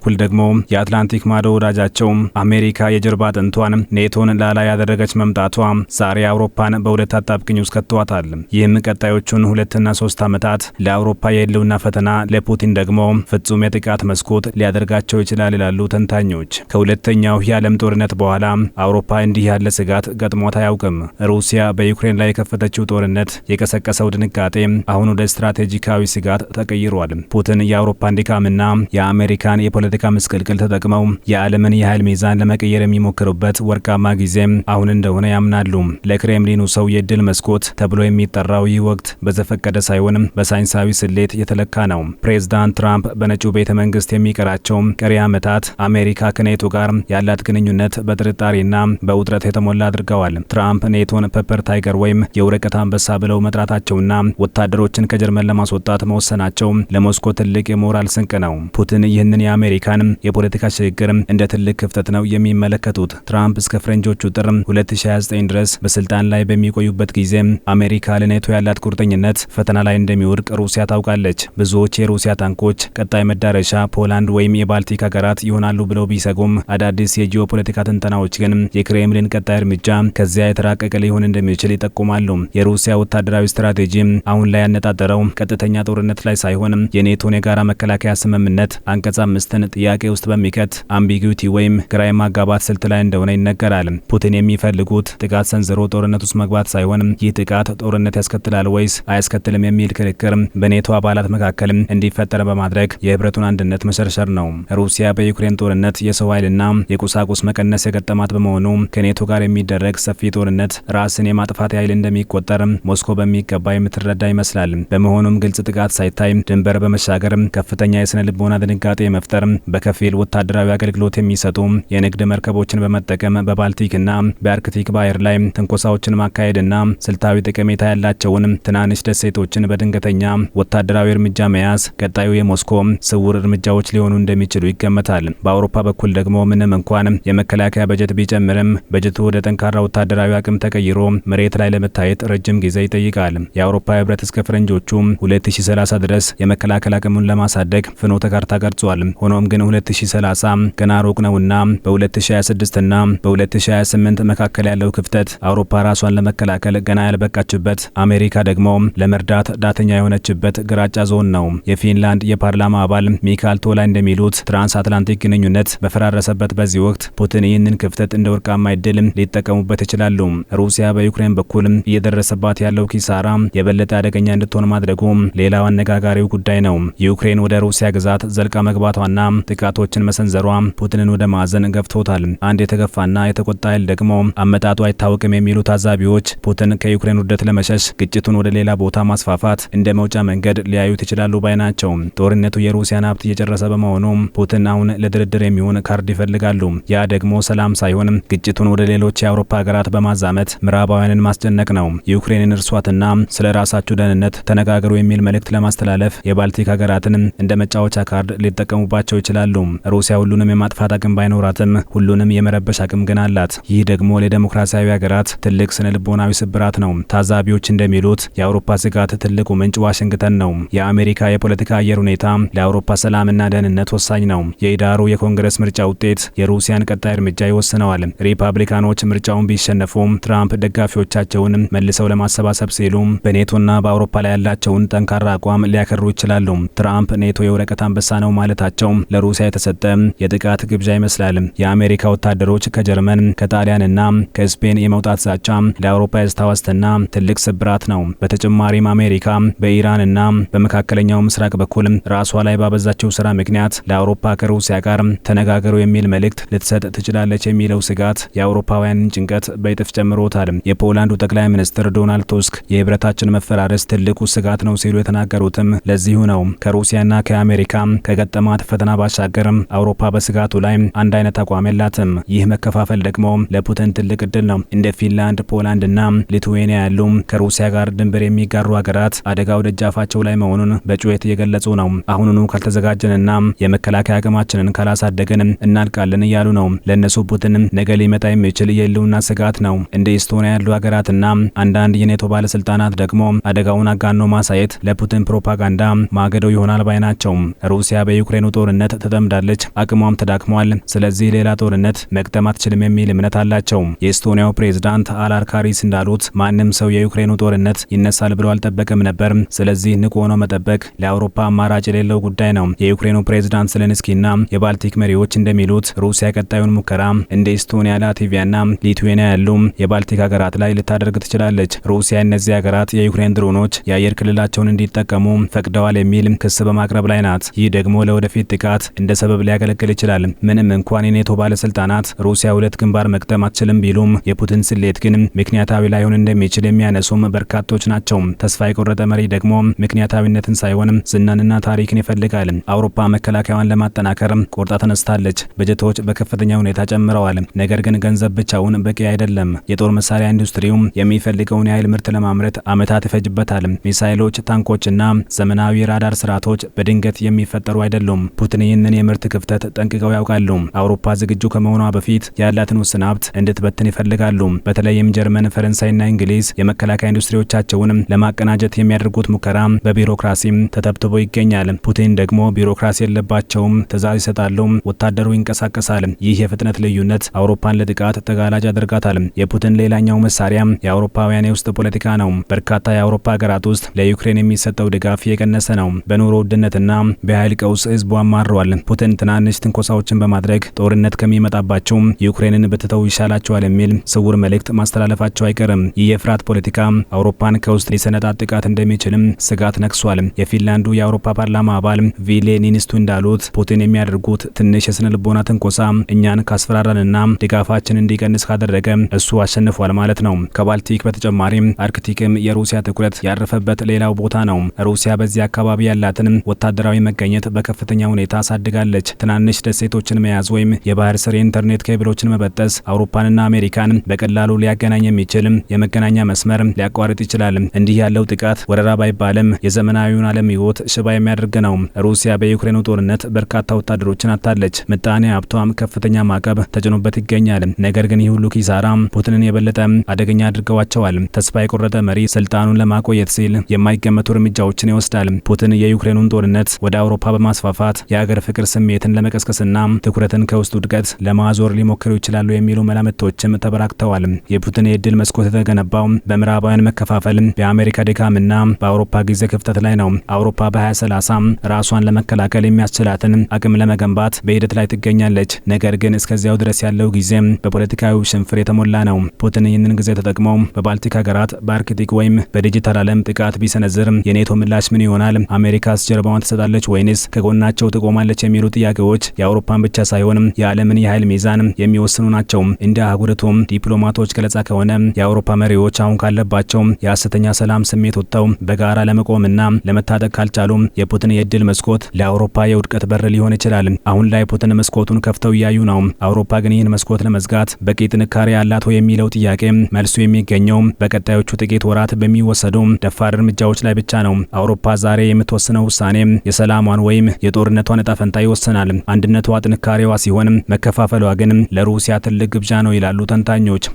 በኩል ደግሞ የአትላንቲክ ማዶ ወዳጃቸው አሜሪካ የጀርባ አጥንቷን ኔቶን ላላ ያደረገች መምጣቷ ዛሬ አውሮፓን በሁለት አጣብቅኝ ውስጥ ከተዋታል። ይህም ቀጣዮቹን 2 እና 3 ዓመታት ለአውሮፓ የህልውና ፈተና፣ ለፑቲን ደግሞ ፍጹም የጥቃት መስኮት ሊያደርጋቸው ይችላል ይላሉ ተንታኞች። ከሁለተኛው የዓለም ጦርነት በኋላ አውሮፓ እንዲህ ያለ ስጋት ገጥሟት አያውቅም። ሩሲያ በዩክሬን ላይ የከፈተችው ጦርነት የቀሰቀሰው ድንጋጤ አሁን ወደ ስትራቴጂካዊ ስጋት ተቀይሯል። ፑቲን የአውሮፓን ድካምና የአሜሪካን የፖለቲካ ምስቅልቅል ተጠቅመው የዓለምን የኃይል ሚዛን ለመቀየር የሚሞክሩበት ወርቃማ ጊዜ አሁን እንደሆነ ያምናሉ። ለክሬምሊኑ ሰው የድል መስኮት ተብሎ የሚጠራው ይህ ወቅት በዘፈቀደ ሳይሆን በሳይንሳዊ ስሌት የተለካ ነው። ፕሬዝዳንት ትራምፕ በነጩ ቤተ መንግስት የሚቀራቸው ቀሪ ዓመታት አሜሪካ ከኔቶ ጋር ያላት ግንኙነት በጥርጣሬና በውጥረት የተሞላ አድርገዋል። ትራምፕ ኔቶን ፔፐር ታይገር ወይም የወረቀት አንበሳ ብለው መጥራታቸውና ወታደሮችን ከጀርመን ለማስወጣት መወሰናቸው ለሞስኮ ትልቅ የሞራል ስንቅ ነው። ፑቲን ይህንን የአሜሪካን የፖለቲካ ሽግግር እንደ ትልቅ ክፍተት ነው የሚመለከቱት። ትራምፕ እስከ ፈረንጆቹ ጥር 2029 ድረስ በስልጣን ላይ በሚቆዩበት ጊዜ አሜሪካ ለኔቶ ያላት ቁርጠኝነት ፈተና ላይ እንደሚወድቅ ሩሲያ ታውቃለች። ብዙዎች የሩሲያ ታንኮች ቀጣይ መዳረሻ ፖላንድ ወይም የባልቲክ ሀገራት ይሆናሉ ብለው ቢሰጉም አዳዲስ የጂኦፖለቲካ ትንተናዎች ግን የክሬምሊን ቀጣይ እርምጃ ከዚያ የተራቀቀ ሊሆን እንደሚችል ይጠቁማሉ። የሩሲያ ወታደራዊ ስትራቴጂ አሁን ላይ ያነጣጠረው ቀጥተኛ ጦርነት ላይ ሳይሆን የኔቶን የጋራ መከላከያ ስምምነት አንቀጽ 5ን ጥያቄ ውስጥ በሚከት አምቢጊቲ ወይም ግራ የማጋባት ስልት ላይ እንደሆነ ይነገራል። ፑቲን የሚፈልጉት ጥቃት ሰንዝሮ ጦርነት ውስጥ መግባት ሳይሆን ይህ ጥቃት ጦርነት ያስከትላል ወይስ አያስከትልም የሚል ክርክር በኔቶ አባላት መካከል እንዲፈጠር በማድረግ የህብረቱን አንድነት መሸርሸር ነው። ሩሲያ በዩክሬን ጦርነት የሰው ኃይልና የቁሳቁስ መቀነስ የገጠማት በመሆኑ ከኔቶ ጋር የሚደረግ ሰፊ ጦርነት ራስን የማጥፋት ኃይል እንደሚቆጠር ሞስኮ በሚገባ የምትረዳ ይመስላል። በመሆኑም ግልጽ ጥቃት ሳይታይ ድንበር በመሻገር ከፍተኛ የስነ ልቦና ድንጋጤ መፍጠር፣ በከፊል ወታደራዊ አገልግሎት የሚሰጡ የንግድ መርከቦችን በመጠቀም በባልቲክና በአርክቲክ ባህር ላይ ትንኮሳዎችን ማካሄድና ስልታዊ ጠቀሜታ ያላቸውን ትናንሽ ደሴቶችን በድንገተኛ ወታደራዊ እርምጃ መያዝ ቀጣዩ የሞስኮ ስውር እርምጃዎች ሊሆኑ እንደሚችሉ ይገመታል። በአውሮፓ በኩል ደግሞ ምንም እንኳን የመከላከያ በጀት ቢጨምርም በጀቱ ወደ ጠንካራ ወታደራዊ አቅም ተቀይሮ መሬት ላይ ለመታየት ረጅም ጊዜ ይጠይቃል። የአውሮፓ ህብረት እስከ ፈረንጆቹ 2030 ድረስ የመከላከል አቅሙን ለማሳደግ ፍኖተ ካርታ ቀርጿል። ሆኖም ግን 2030 ገና ሩቅ ነውና በ2026 እና በ2028 መካከል ያለው ክፍተት አውሮፓ ራሷን ለመከላከል ገና ያልበቃችበት፣ አሜሪካ ደግሞ ለመርዳት ዳተኛ የሆነችበት ግራጫ ዞን ነው። የፊንላንድ የፓርላማ አባል ሚካኤል ቶላ እንደሚሉት ትራንስ አትላንቲክ ግንኙነት በፈራረሰበት በዚህ ወቅት ፑቲን ይህንን ክፍተት እንደ ወርቃማ ዕድል ሊጠቀሙበት ይችላሉ። ሩሲያ በዩክሬን በኩል እየደረሰባት ያለው ኪሳራ የበለጠ አደገኛ እንድትሆን ማድረጉ ሌላው አነጋጋሪው ጉዳይ ነው። ዩክሬን ወደ ሩሲያ ግዛት ዘልቃ መግባቷና ጥቃቶችን መሰንዘሯ ፑቲንን ወደ ማዕዘን ገፍቶታል። አንድ የተገፋና የተቆጣ ኃይል ደግሞ አመጣጡ አይታወቅም የሚሉ ታዛቢዎች ፑቲን ከዩክሬን ውርደት ለመሸሽ ግጭቱን ወደ ሌላ ቦታ ማስፋፋት እንደ መውጫ መንገድ ሊያዩት ይችላሉ ባይ ናቸው። ጦርነቱ የሩሲያን ሀብት እየጨረሰ በመሆኑ ፑቲን አሁን ለድርድር የሚሆን ካርድ ይፈልጋሉ። ያ ደግሞ ሰላም ሳይሆን ግጭቱን ወደ ሌሎች የአውሮፓ ሀገራት በማዛመት ምዕራባውያንን ማስጨነቅ ነው። ዩክሬንን እርሷትና ስለ ራሳችሁ ደህንነት ተነጋገሩ የሚል መልእክት ለማስተላለፍ የባልቲክ ሀገራትን እንደ መጫወቻ ካርድ ሊጠቀሙባቸው ይችላሉ። ሩሲያ ሁሉንም የማጥፋት አቅም ባይኖራትም ሁሉንም የመረበሽ አቅም ግን አላት። ይህ ደግሞ ለዲሞክራሲያዊ ሀገራት ትልቅ ስነ ልቦናዊ ስብራት ነው። ታዛቢዎች እንደሚሉት የአውሮፓ ስጋት ትልቁ ምንጭ ዋሽንግተን ነው። የአሜሪካ የፖለቲካ አየር ሁኔታ ለአውሮፓ ሰላምና ደህንነት ወሳኝ ነው። የኢዳሩ የኮንግረስ ምርጫ ውጤት የሩሲያን ቀጣይ እርምጃ ይወስነዋል። ሪፐብሊካኖች ምርጫውን ቢሸነፉም ትራምፕ ደጋፊዎቻቸውን መልሰው ለማሰባሰብ ሲሉ በኔቶና በአውሮፓ ላይ ያላቸውን ጠንካራ አቋም ሊያከሩ ይችላሉ። ትራምፕ ኔቶ የወረቀት አንበሳ ነው ማለታቸው ለሩሲያ የተሰጠ የጥቃት ግብዣ ይመስላል። የአሜሪካ ወታደሮች ከጀርመን ከጣሊያንና ከስፔን የመውጣት ዛቻ ለአውሮፓ የጸጥታ ዋስትና ትልቅ ስብራት ነው። በተጨማሪም አሜሪካ በኢራንና በመካከለኛው ምስራቅ በኩል ራሷ ላይ ባበዛቸው ስራ ምክንያት ለአውሮፓ ከሩሲያ ጋር ተነጋገሩ የሚል መልእክት ልትሰጥ ትችላለች የሚለው ስጋት የአውሮፓውያንን ጭንቀት በይጥፍ ጨምሮታል። የፖላንዱ ጠቅላይ ሚኒስትር ዶናልድ ቱስክ የህብረታችን መፈራረስ ትልቁ ስጋት ነው ሲሉ የተናገሩትም ለዚሁ ነው። ከሩሲያና ከአሜሪካ ከገጠማት ፈተና ባሻገር አውሮፓ በስጋቱ ላይ አንድ አይነት አቋም የላትም። ይህ መከፋፈል ደግሞ ለፑቲን ትልቅ እድል ነው። እንደ ፊንላንድ፣ ፖላንድና ሊቱዌኒያ ያሉ ከሩሲያ ጋር ድንበር የሚጋሩ ሀገራት አደጋው ደጃፋቸው ላይ መሆኑን በጩኸት እየገለጹ ነው። አሁኑኑ ካልተዘጋጀንና የመከላከያ አቅማችንን ካላሳደግን እናልቃለን እያሉ ነው። ለእነሱ ፑቲን ነገ ሊመጣ የሚችል የህልውና ስጋት ነው። እንደ ኢስቶኒያ ያሉ ሀገራትና አንዳንድ የኔቶ ባለስልጣናት ደግሞ አደጋውን አጋኖ ማሳየት ለፑቲን ፕሮፓጋንዳ ማገዶ ይሆናል ባይ ናቸው። ሩሲያ በዩክሬኑ ጦርነት ተጠምዳለች፣ አቅሟም ተዳክሟል። ስለዚህ ሌላ ጦርነት መቅጠም አትችልም የሚል እምነት አላቸው። የኤስቶኒያው ፕሬዝዳንት አላርካሪስ እንዳሉት ማንም ሰው የዩክሬኑ ጦርነት ይነሳል ብሎ አልጠበቅም ነበር። ስለዚህ ንቁ ሆኖ መጠበቅ ለአውሮፓ አማራጭ የሌለው ጉዳይ ነው። የዩክሬኑ ፕሬዝዳንት ዘለንስኪና የባልቲክ መሪዎች እንደሚሉት ሩሲያ ቀጣዩን ሙከራ እንደ ኤስቶኒያ፣ ላትቪያና ሊቱዌኒያ ያሉ የባልቲክ ሀገራት ላይ ልታደርግ ትችላለች። ሩሲያ እነዚህ ሀገራት የዩክሬን ድሮኖች የአየር ክልላቸውን እንዲጠቀሙ ፈቅደዋል የሚል ክስ በማቅረብ ላይ ናት። ይህ ደግሞ ለወደፊት ጥቃት እንደ ሰበብ ሊያገለግል ይችላል። ምንም እንኳን የኔቶ ባለስልጣናት ሩሲያ ሁለት ግንባር መቅጠም አትችልም ቢሉም የፑቲን ስሌት ግን ምክንያታዊ ላይሆን እንደሚችል የሚያነሱም በርካቶች ናቸው። ተስፋ የቆረጠ መሪ ደግሞ ምክንያታዊነትን ሳይሆን ዝናንና ታሪክን ይፈልጋል። አውሮፓ መከላከያዋን ለማጠናከር ቆርጣ ተነስታለች። በጀቶች በከፍተኛ ሁኔታ ጨምረዋል። ነገር ግን ገንዘብ ብቻውን በቂ አይደለም። የጦር መሳሪያ ኢንዱስትሪው የሚፈልገውን የኃይል ምርት ለማምረት ዓመታት ይፈጅበታል። ሚሳይሎች፣ ታንኮችና ዘመናዊ ራዳር ስርዓቶች በድንገት የሚፈጠሩ አይደሉም። ፑቲን ይህንን የምርት ክፍተት ጠንቅቀው ያውቃሉ። አውሮፓ ዝግጁ ከመሆኗ በፊት ያላትን ውስን ሀብት እንድትበትን ይፈልጋሉ። በተለይም ጀርመን፣ ፈረንሳይና እንግሊዝ የመከላከያ ኢንዱስትሪዎቻቸውን ለማቀናጀት የሚያደርጉት ሙከራ በቢሮክራሲ ተተብትቦ ይገኛል። ፑቲን ደግሞ ቢሮክራሲ የለባቸውም። ትዕዛዝ ይሰጣሉ፣ ወታደሩ ይንቀሳቀሳል። ይህ የፍጥነት ልዩነት አውሮፓን ለጥቃት ተጋላጭ ያደርጋታል። የፑቲን ሌላኛው መሳሪያ የአውሮፓውያን የውስጥ ፖለቲካ ነው። በርካታ የአውሮፓ ሀገራት ውስጥ ለዩክሬን የሚሰጠው ድጋፍ የቀነሰ ነው። በኑሮ ውድነትና በኃይል ቀውስ ህዝቡ አማሯል። ፑቲን ትናንሽ ትንኮሳዎችን በማድረግ ጦርነት ከሚመጣባቸው ዩክሬንን ብትተው ይሻላቸዋል የሚል ስውር መልእክት ማስተላለፋቸው አይቀርም። ይህ የፍርሃት ፖለቲካ አውሮፓን ከውስጥ ሊሰነጣጥቃት እንደሚችልም ስጋት ነክሷል። የፊንላንዱ የአውሮፓ ፓርላማ አባል ቪሌ ኒኒስቱ እንዳሉት ፑቲን የሚያደርጉት ትንሽ የስነ ልቦና ትንኮሳ እኛን ካስፈራራንና ድጋፋችን እንዲቀንስ ካደረገ እሱ አሸንፏል ማለት ነው። ከባልቲክ በተጨማሪም አርክቲክም የሩሲያ ትኩረት ያረፈበት ሌላው ቦታ ነው። ሩሲያ በዚህ አካባቢ ያላትን ወታደራዊ መገኘት በከፍተኛ ሁኔታ አሳድጋለች። ትናንሽ ደሴቶችን መያዝ ወይም የባህር ስር የኢንተርኔት ኬብሎችን መበጠስ አውሮፓንና አሜሪካን በቀላሉ ሊያገናኝ የሚችል የመገናኛ መስመር ሊያቋርጥ ይችላል። እንዲህ ያለው ጥቃት ወረራ ባይባልም የዘመናዊውን ዓለም ህይወት ሽባ የሚያደርግ ነው። ሩሲያ በዩክሬኑ ጦርነት በርካታ ወታደሮችን አጥታለች። ምጣኔ ሀብቷም ከፍተኛ ማዕቀብ ተጭኖበት ይገኛል። ነገር ግን ይህ ሁሉ ኪሳራ ፑቲንን የበለጠ አደገኛ አድርገዋቸዋል። ተስፋ የቆረጠ መሪ ስልጣኑን ለማቆየት ሲል የማይገመቱ እርምጃዎችን ይወስዳል። ፑቲን የዩክሬኑን ጦርነት ወደ አውሮፓ በማስፋፋት የሀገር ፍቅር ስሜትን ለመቀስቀስና ትኩረትን ከውስጥ ውድቀት ለማዞር ሊሞክሩ ይችላሉ የሚሉ መላምቶችም ተበራክተዋል። የፑቲን የእድል መስኮት የተገነባው በምዕራባውያን መከፋፈል፣ በአሜሪካ ድካምና በአውሮፓ ጊዜ ክፍተት ላይ ነው። አውሮፓ በ2030 ራሷን ለመከላከል የሚያስችላትን አቅም ለመገንባት በሂደት ላይ ትገኛለች። ነገር ግን እስከዚያው ድረስ ያለው ጊዜ በፖለቲካዊ ሽንፍር የተሞላ ነው። ፑቲን ይህንን ጊዜ ተጠቅመው በባልቲክ ሀገራት፣ በአርክቲክ ወይም በዲጂታል ዓለም ጥቃት ቢሰነዝር የኔቶ ምላሽ ምን ይሆናል? አሜሪካስ ጀርባዋን ትሰጣለች ወይንስ ከጎናቸው ትቆማለች? የሚሉ ጥያቄዎች የአውሮፓን ብቻ ሳይሆን የዓለምን የኃይል ሚዛን የሚወስኑ ናቸው። እንደ አህጉሪቱም ዲፕሎማቶች ገለጻ ከሆነ የአውሮፓ መሪዎች አሁን ካለባቸው የሐሰተኛ ሰላም ስሜት ወጥተው በጋራ ለመቆምና ለመታጠቅ ካልቻሉ የፑቲን የእድል መስኮት ለአውሮፓ የውድቀት በር ሊሆን ይችላል። አሁን ላይ ፑቲን መስኮቱን ከፍተው እያዩ ነው። አውሮፓ ግን ይህን መስኮት ለመዝጋት በቂ ጥንካሬ ያላት የሚለው ጥያቄ መልሱ የሚገኘው በቀጣዮቹ ጥቂት ወራት በሚወሰዱ ደፋር እርምጃዎች ላይ ብቻ ነው። አውሮፓ ዛሬ የምትወስነው ውሳኔ የሰላሟን ወይም የጦርነቷን ዕጣ ፈንታ ይወስናል። አንድነቷ ጥንካሬዋ ሲሆን፣ መከፋፈሏ ግን ለሩሲያ ትልቅ ግብዣ ነው ይላሉ ተንታኞች።